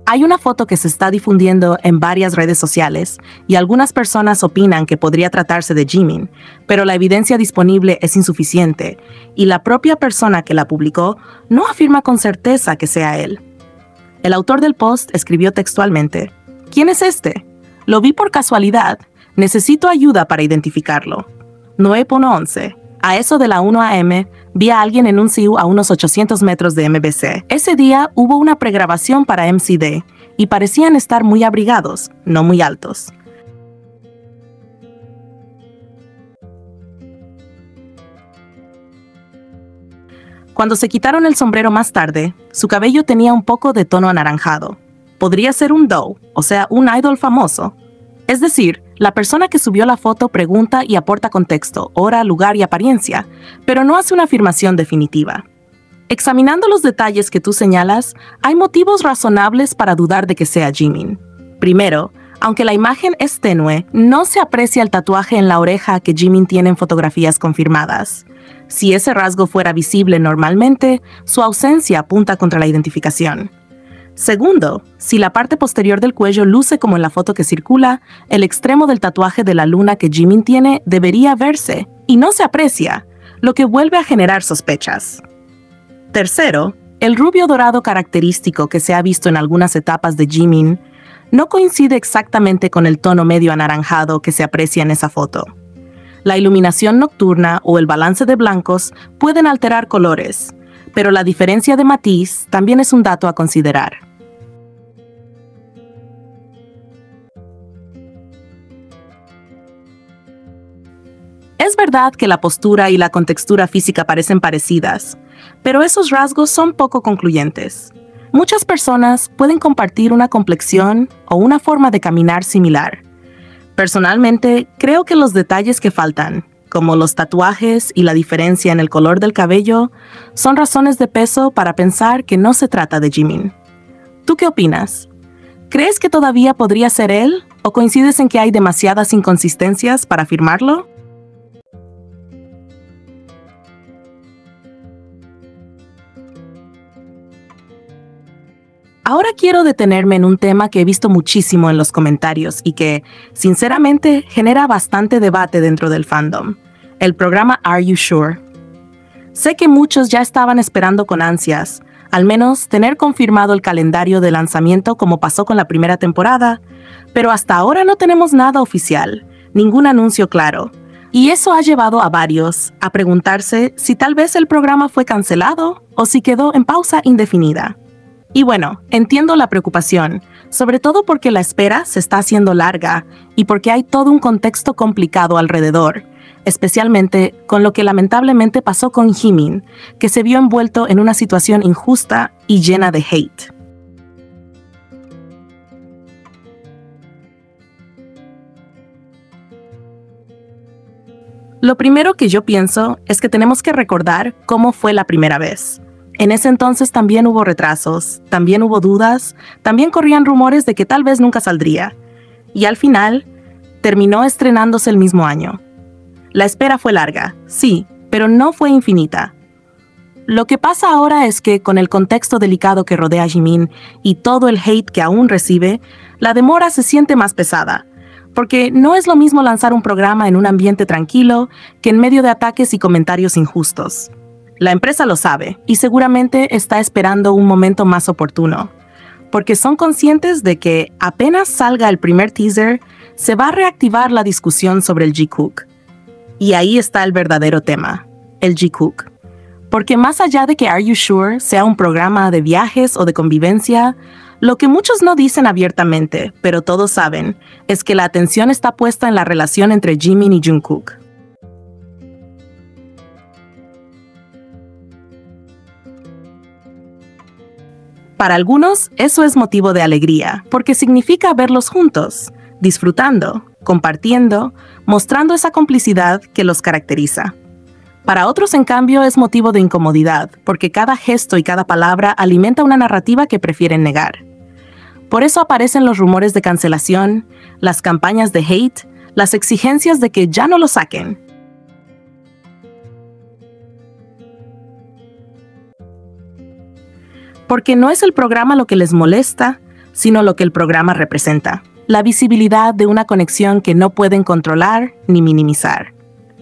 Hay una foto que se está difundiendo en varias redes sociales y algunas personas opinan que podría tratarse de Jimin, pero la evidencia disponible es insuficiente y la propia persona que la publicó no afirma con certeza que sea él. El autor del post escribió textualmente: ¿Quién es este? Lo vi por casualidad. Necesito ayuda para identificarlo. 9:11. A eso de la 1 a.m., vi a alguien en un CIU a unos 800 metros de MBC. Ese día hubo una pregrabación para MCD y parecían estar muy abrigados, no muy altos. Cuando se quitaron el sombrero más tarde, su cabello tenía un poco de tono anaranjado. Podría ser un doe, o sea, un idol famoso. Es decir, la persona que subió la foto pregunta y aporta contexto, hora, lugar y apariencia, pero no hace una afirmación definitiva. Examinando los detalles que tú señalas, hay motivos razonables para dudar de que sea Jimin. Primero, aunque la imagen es tenue, no se aprecia el tatuaje en la oreja que Jimin tiene en fotografías confirmadas. Si ese rasgo fuera visible normalmente, su ausencia apunta contra la identificación. Segundo, si la parte posterior del cuello luce como en la foto que circula, el extremo del tatuaje de la luna que Jimin tiene debería verse, y no se aprecia, lo que vuelve a generar sospechas. Tercero, el rubio dorado característico que se ha visto en algunas etapas de Jimin no coincide exactamente con el tono medio anaranjado que se aprecia en esa foto. La iluminación nocturna o el balance de blancos pueden alterar colores, pero la diferencia de matiz también es un dato a considerar. Es verdad que la postura y la contextura física parecen parecidas, pero esos rasgos son poco concluyentes. Muchas personas pueden compartir una complexión o una forma de caminar similar. Personalmente, creo que los detalles que faltan, como los tatuajes y la diferencia en el color del cabello, son razones de peso para pensar que no se trata de Jimin. ¿Tú qué opinas? ¿Crees que todavía podría ser él o coincides en que hay demasiadas inconsistencias para afirmarlo? Ahora quiero detenerme en un tema que he visto muchísimo en los comentarios y que, sinceramente, genera bastante debate dentro del fandom: el programa Are You Sure? Sé que muchos ya estaban esperando con ansias, al menos tener confirmado el calendario de lanzamiento como pasó con la primera temporada, pero hasta ahora no tenemos nada oficial, ningún anuncio claro, y eso ha llevado a varios a preguntarse si tal vez el programa fue cancelado o si quedó en pausa indefinida. Y bueno, entiendo la preocupación, sobre todo porque la espera se está haciendo larga y porque hay todo un contexto complicado alrededor, especialmente con lo que lamentablemente pasó con Jimin, que se vio envuelto en una situación injusta y llena de hate. Lo primero que yo pienso es que tenemos que recordar cómo fue la primera vez. En ese entonces también hubo retrasos, también hubo dudas, también corrían rumores de que tal vez nunca saldría. Y al final, terminó estrenándose el mismo año. La espera fue larga, sí, pero no fue infinita. Lo que pasa ahora es que, con el contexto delicado que rodea a Jimin y todo el hate que aún recibe, la demora se siente más pesada, porque no es lo mismo lanzar un programa en un ambiente tranquilo que en medio de ataques y comentarios injustos. La empresa lo sabe y seguramente está esperando un momento más oportuno, porque son conscientes de que apenas salga el primer teaser, se va a reactivar la discusión sobre el Jikook. Y ahí está el verdadero tema, el Jikook. Porque más allá de que Are You Sure sea un programa de viajes o de convivencia, lo que muchos no dicen abiertamente, pero todos saben, es que la atención está puesta en la relación entre Jimin y Jungkook. Para algunos, eso es motivo de alegría, porque significa verlos juntos, disfrutando, compartiendo, mostrando esa complicidad que los caracteriza. Para otros, en cambio, es motivo de incomodidad, porque cada gesto y cada palabra alimenta una narrativa que prefieren negar. Por eso aparecen los rumores de cancelación, las campañas de hate, las exigencias de que ya no lo saquen. Porque no es el programa lo que les molesta, sino lo que el programa representa. La visibilidad de una conexión que no pueden controlar ni minimizar.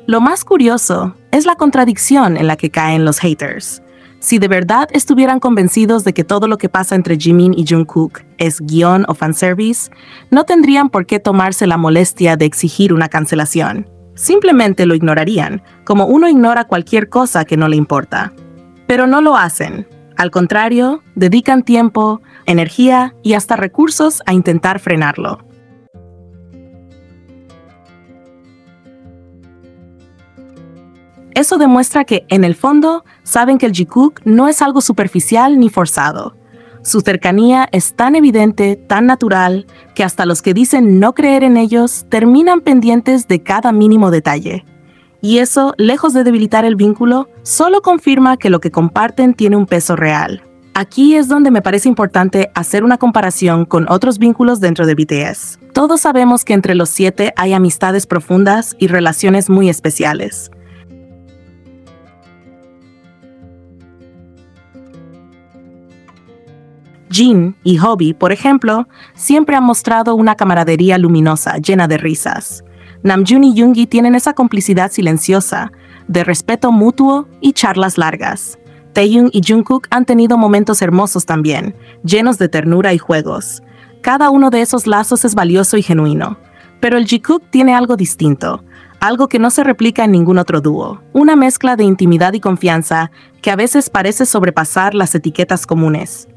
Lo más curioso es la contradicción en la que caen los haters. Si de verdad estuvieran convencidos de que todo lo que pasa entre Jimin y Jungkook es guión o fanservice, no tendrían por qué tomarse la molestia de exigir una cancelación. Simplemente lo ignorarían, como uno ignora cualquier cosa que no le importa. Pero no lo hacen. Al contrario, dedican tiempo, energía y hasta recursos a intentar frenarlo. Eso demuestra que, en el fondo, saben que el Jikook no es algo superficial ni forzado. Su cercanía es tan evidente, tan natural, que hasta los que dicen no creer en ellos terminan pendientes de cada mínimo detalle. Y eso, lejos de debilitar el vínculo, solo confirma que lo que comparten tiene un peso real. Aquí es donde me parece importante hacer una comparación con otros vínculos dentro de BTS. Todos sabemos que entre los 7 hay amistades profundas y relaciones muy especiales. Jin y Hobi, por ejemplo, siempre han mostrado una camaradería luminosa, llena de risas. Namjoon y Yoongi tienen esa complicidad silenciosa, de respeto mutuo y charlas largas. Taehyung y Jungkook han tenido momentos hermosos también, llenos de ternura y juegos. Cada uno de esos lazos es valioso y genuino. Pero el Jikook tiene algo distinto, algo que no se replica en ningún otro dúo. Una mezcla de intimidad y confianza que a veces parece sobrepasar las etiquetas comunes.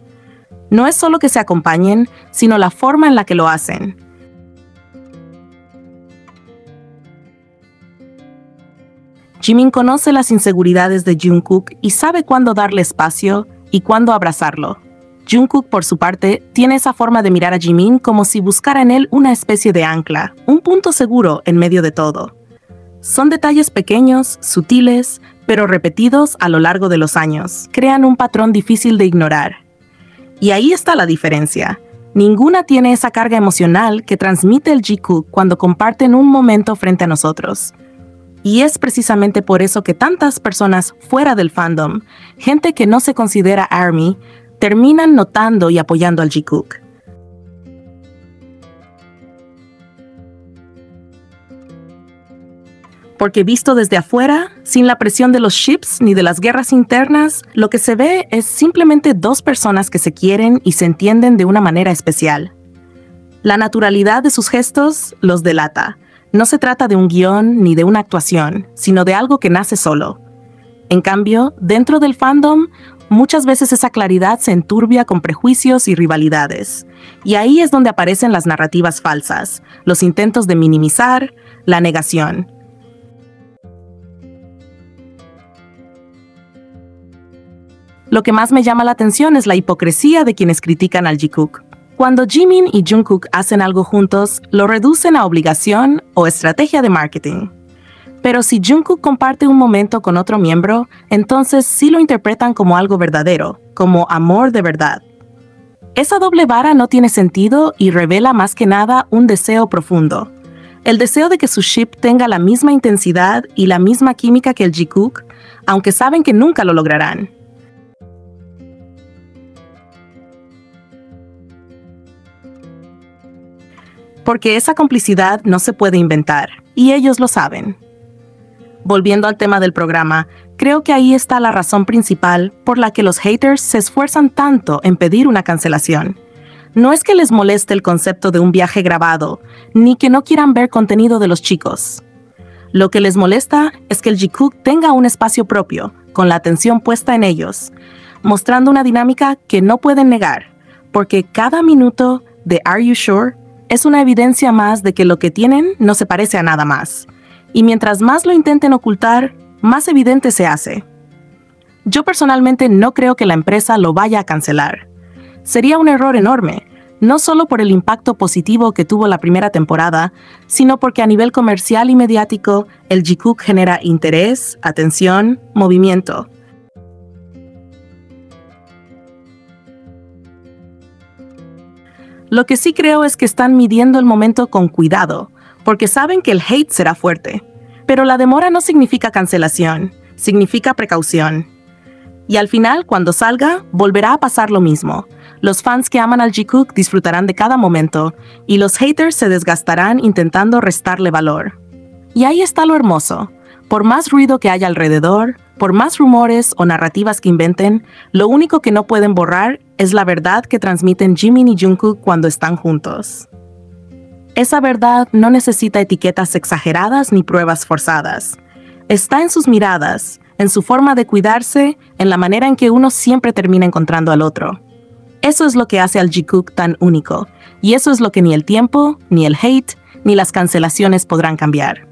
No es solo que se acompañen, sino la forma en la que lo hacen. Jimin conoce las inseguridades de Jungkook y sabe cuándo darle espacio y cuándo abrazarlo. Jungkook, por su parte, tiene esa forma de mirar a Jimin como si buscara en él una especie de ancla, un punto seguro en medio de todo. Son detalles pequeños, sutiles, pero repetidos a lo largo de los años. Crean un patrón difícil de ignorar. Y ahí está la diferencia. Ninguna tiene esa carga emocional que transmite el Jikook cuando comparten un momento frente a nosotros. Y es precisamente por eso que tantas personas fuera del fandom, gente que no se considera ARMY, terminan notando y apoyando al Jikook. Porque visto desde afuera, sin la presión de los ships ni de las guerras internas, lo que se ve es simplemente dos personas que se quieren y se entienden de una manera especial. La naturalidad de sus gestos los delata. No se trata de un guión ni de una actuación, sino de algo que nace solo. En cambio, dentro del fandom, muchas veces esa claridad se enturbia con prejuicios y rivalidades. Y ahí es donde aparecen las narrativas falsas, los intentos de minimizar, la negación. Lo que más me llama la atención es la hipocresía de quienes critican al Jikook. Cuando Jimin y Jungkook hacen algo juntos, lo reducen a obligación o estrategia de marketing. Pero si Jungkook comparte un momento con otro miembro, entonces sí lo interpretan como algo verdadero, como amor de verdad. Esa doble vara no tiene sentido y revela más que nada un deseo profundo. El deseo de que su ship tenga la misma intensidad y la misma química que el Jikook, aunque saben que nunca lo lograrán. Porque esa complicidad no se puede inventar, y ellos lo saben. Volviendo al tema del programa, creo que ahí está la razón principal por la que los haters se esfuerzan tanto en pedir una cancelación. No es que les moleste el concepto de un viaje grabado, ni que no quieran ver contenido de los chicos. Lo que les molesta es que el Jikook tenga un espacio propio, con la atención puesta en ellos, mostrando una dinámica que no pueden negar, porque cada minuto de Are You Sure es una evidencia más de que lo que tienen no se parece a nada más. Y mientras más lo intenten ocultar, más evidente se hace. Yo personalmente no creo que la empresa lo vaya a cancelar. Sería un error enorme, no solo por el impacto positivo que tuvo la primera temporada, sino porque a nivel comercial y mediático, el Jikook genera interés, atención, movimiento. Lo que sí creo es que están midiendo el momento con cuidado, porque saben que el hate será fuerte. Pero la demora no significa cancelación, significa precaución. Y al final, cuando salga, volverá a pasar lo mismo. Los fans que aman al Jikook disfrutarán de cada momento, y los haters se desgastarán intentando restarle valor. Y ahí está lo hermoso. Por más ruido que haya alrededor, por más rumores o narrativas que inventen, lo único que no pueden borrar es la verdad que transmiten Jimin y Jungkook cuando están juntos. Esa verdad no necesita etiquetas exageradas ni pruebas forzadas. Está en sus miradas, en su forma de cuidarse, en la manera en que uno siempre termina encontrando al otro. Eso es lo que hace al Jikook tan único, y eso es lo que ni el tiempo, ni el hate, ni las cancelaciones podrán cambiar.